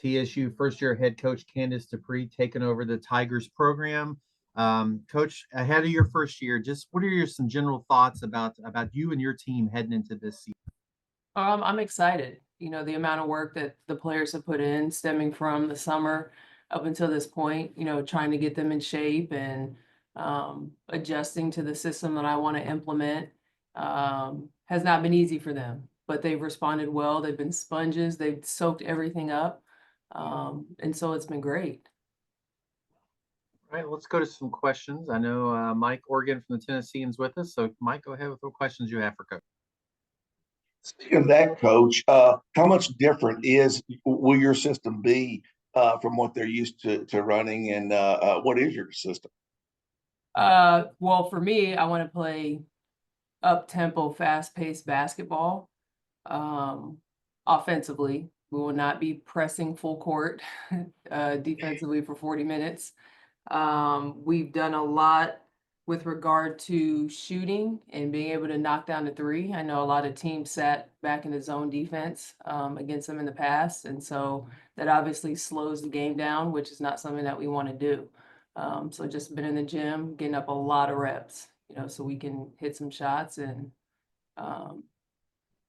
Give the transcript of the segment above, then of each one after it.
TSU first-year head coach Candice Dupree taking over the Tigers program. Coach, ahead of your first year, just what are some general thoughts about you and your team heading into this season? I'm excited. The amount of work that the players have put in stemming from the summer up until this point, trying to get them in shape and adjusting to the system that I want to implement has not been easy for them, but they've responded well. They've been sponges, they've soaked everything up. And so it's been great. All right, let's go to some questions. I know Mike Organ from the Tennesseans with us. So, Mike, go ahead with what questions you have for Coach. Speaking of that, Coach, how much different will your system be from what they're used to running, and what is your system? Well, for me, I want to play up-tempo, fast-paced basketball. Um, Offensively, we will not be pressing full court defensively for 40 minutes. We've done a lot with regard to shooting and being able to knock down the three. I know a lot of teams sat back in the zone defense against them in the past, and so that obviously slows the game down, which is not something that we want to do. So just been in the gym, getting up a lot of reps, so we can hit some shots and um,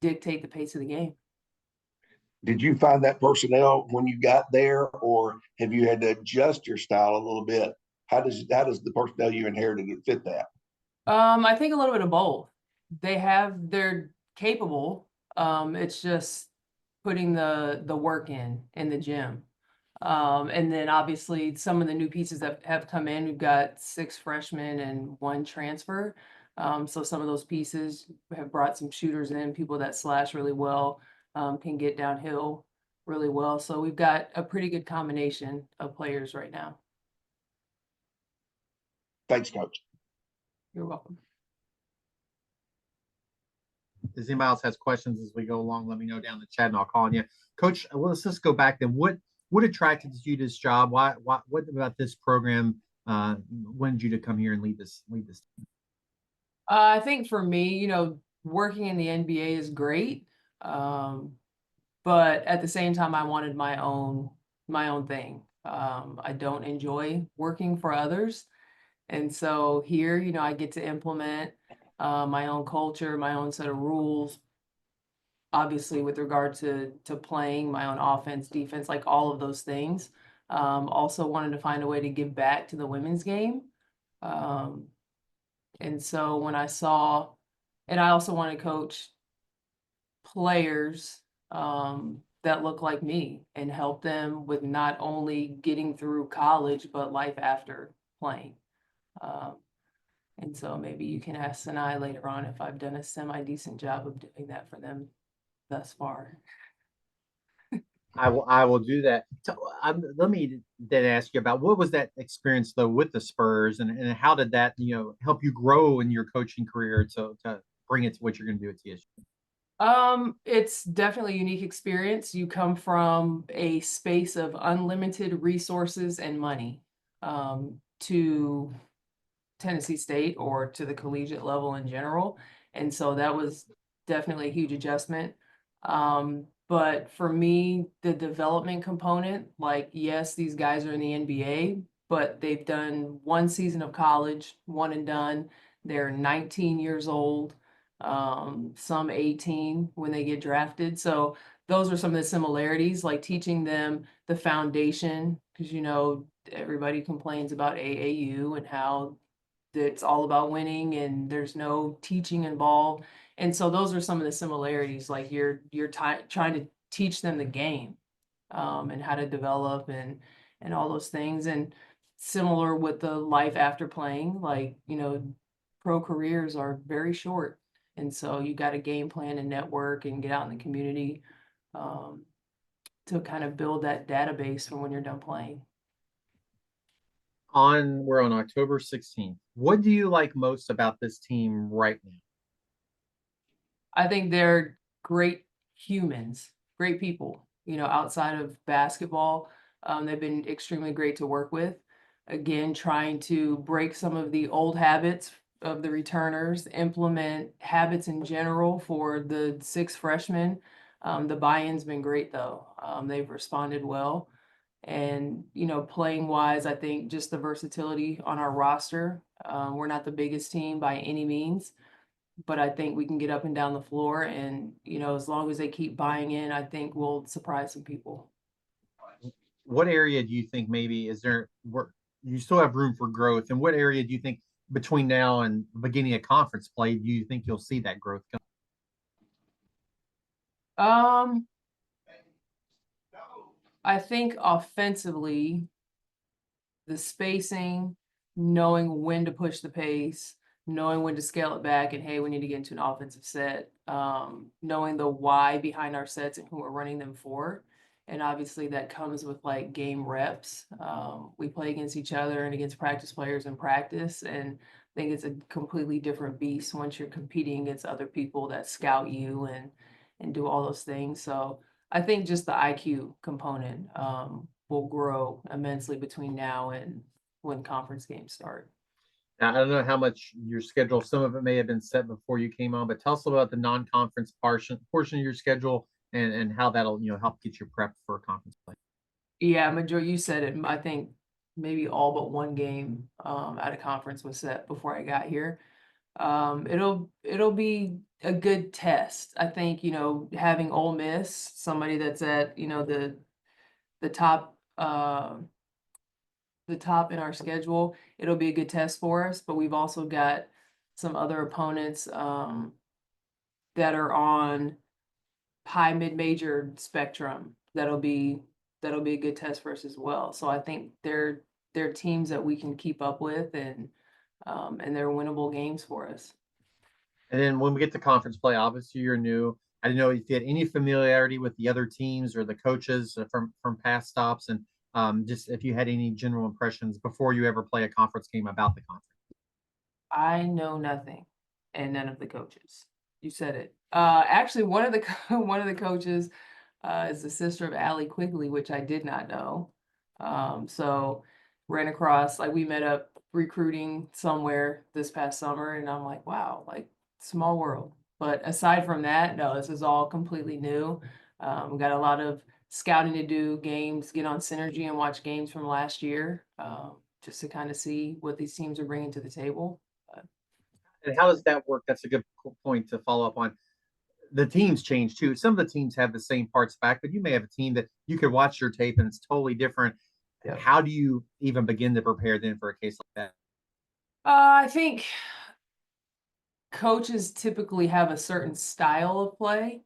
dictate the pace of the game. Did you find that personnel when you got there, or have you had to adjust your style a little bit? How does the personnel you inherited fit that? I think a little bit of both. They're capable. It's just putting the work in the gym. And then obviously some of the new pieces that have come in, we've got 6 freshmen and 1 transfer. So some of those pieces have brought some shooters in, people that slash really well, can get downhill really well. So we've got a pretty good combination of players right now. Thanks, Coach. You're welcome. If anybody else has questions as we go along, let me know down in the chat and I'll call on you. Coach, well, let's just go back then. What attracted you to this job? What about this program wanted you to come here and lead this team? I think for me, working in the NBA is great. But at the same time, I wanted my own thing. I don't enjoy working for others. And so here, I get to implement my own culture, my own set of rules, obviously with regard to playing my own offense, defense, like all of those things. Also wanted to find a way to give back to the women's game. Um, and so when I saw, and I also want to coach players that look like me and help them with not only getting through college, but life after playing. Um, and so maybe you can ask Sinai later on if I've done a semi-decent job of doing that for them thus far. I will do that. So, let me then ask you about what was that experience though with the Spurs, and how did that help you grow in your coaching career to bring it to what you're going to do at TSU? It's definitely a unique experience. You come from a space of unlimited resources and money to Tennessee State or to the collegiate level in general. And so that was definitely a huge adjustment. But for me, the development component, like, yes, these guys are in the NBA, but they've done 1 season of college, one and done. They're 19 years old, some 18 when they get drafted. So those are some of the similarities, like teaching them the foundation, because everybody complains about AAU and how it's all about winning and there's no teaching involved. And so those are some of the similarities, like you're trying to teach them the game and how to develop and all those things. And similar with the life after playing, like, pro careers are very short. And so you got to game plan and network and get out in the community to kind of build that database for when you're done playing. We're on October 16th. What do you like most about this team right now? I think they're great humans, great people, outside of basketball. They've been extremely great to work with. Again, trying to break some of the old habits of the returners, implement habits in general for the 6 freshmen. The buy-in's been great though. They've responded well. And, playing wise, I think just the versatility on our roster. We're not the biggest team by any means, but I think we can get up and down the floor. And, as long as they keep buying in, I think we'll surprise some people. What area do you think maybe is there where you still have room for growth? And what area do you think between now and the beginning of conference play, do you think you'll see that growth come? I think offensively, the spacing, knowing when to push the pace, knowing when to scale it back, and hey, we need to get into an offensive set. Knowing the why behind our sets and who we're running them for. And obviously that comes with like game reps. We play against each other and against practice players in practice. And I think it's a completely different beast once you're competing against other people that scout you and do all those things. So I think just the IQ component will grow immensely between now and when conference games start. Now, I don't know how much your schedule, some of it may have been set before you came on, but tell us about the non-conference portion of your schedule and how that'll, help get you prepped for a conference play. Yeah, majority, you said it. I think maybe all but one game at a conference was set before I got here. It'll be a good test. I think, having Ole Miss, somebody that's at, the top the top in our schedule, it'll be a good test for us, but we've also got some other opponents that are on high mid-major spectrum that'll be a good test for us as well. So I think they're teams that we can keep up with and they're winnable games for us. And then when we get to conference play, obviously you're new. I didn't know if you had any familiarity with the other teams or the coaches from past stops, and just if you had any general impressions before you ever play a conference game about the conference. I know nothing, and none of the coaches. You said it. Actually, one of the one of the coaches is the sister of Allie Quigley, which I did not know. So ran across, like we met up recruiting somewhere this past summer, and I'm like, wow, like small world. But aside from that, no, this is all completely new. We got a lot of scouting to do, games, get on Synergy and watch games from last year, just to kind of see what these teams are bringing to the table. And how does that work? That's a good point to follow up on. The teams change too. Some of the teams have the same parts back, but you may have a team that you could watch your tape and it's totally different. Yeah. How do you even begin to prepare then for a case like that? I think coaches typically have a certain style of play.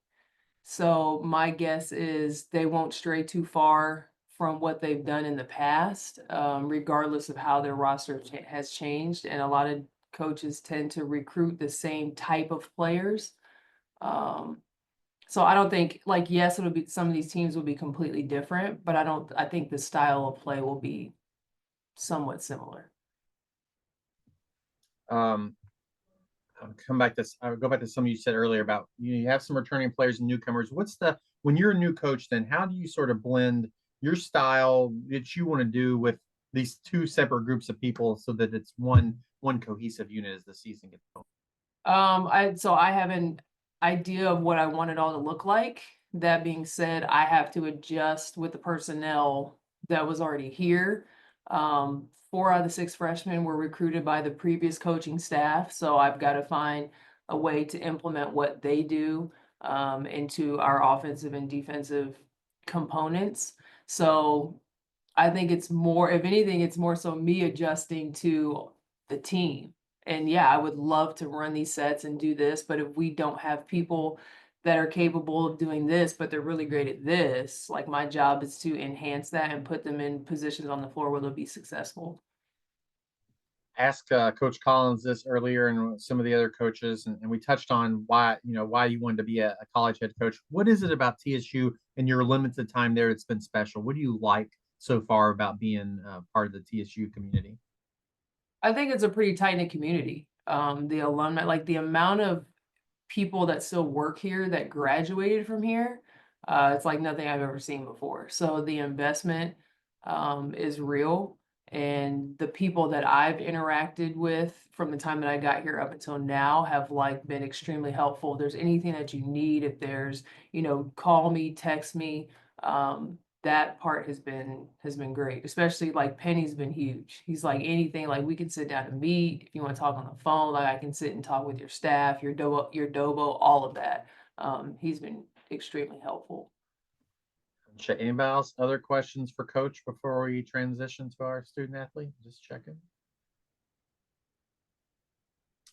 So my guess is they won't stray too far from what they've done in the past, regardless of how their roster has changed. And a lot of coaches tend to recruit the same type of players. So I don't think, like, yes, it'll be, some of these teams will be completely different, but I think the style of play will be somewhat similar. I'll go back to something you said earlier about you have some returning players and newcomers. When you're a new coach, then how do you sort of blend your style that you want to do with these two separate groups of people so that it's one cohesive unit as the season gets going? I have an idea of what I want it all to look like. That being said, I have to adjust with the personnel that was already here. 4 out of the 6 freshmen were recruited by the previous coaching staff, so I've got to find a way to implement what they do into our offensive and defensive components. So I think it's more, if anything, it's more so me adjusting to the team. And yeah, I would love to run these sets and do this, but if we don't have people that are capable of doing this, but they're really great at this, like my job is to enhance that and put them in positions on the floor where they'll be successful. Ask Coach Collins this earlier and some of the other coaches, and we touched on why you wanted to be a college head coach. What is it about TSU and your limited time there that's been special? What do you like so far about being part of the TSU community? I think it's a pretty tight-knit community. The alumni, like the amount of people that still work here that graduated from here, it's like nothing I've ever seen before. So the investment is real. And the people that I've interacted with from the time that I got here up until now have like been extremely helpful. If there's anything that you need, if there's, you know, call me, text me. That part has been great, especially like Penny's been huge. He's like anything, like we can sit down and meet. If you want to talk on the phone, like I can sit and talk with your staff, your Dobo, all of that. He's been extremely helpful. Anybody else, other questions for Coach before we transition to our student athlete? Just checking.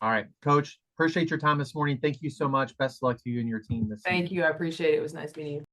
All right, Coach, appreciate your time this morning. Thank you so much. Best of luck to you and your team this season. Thank you. I appreciate it. It was nice meeting you.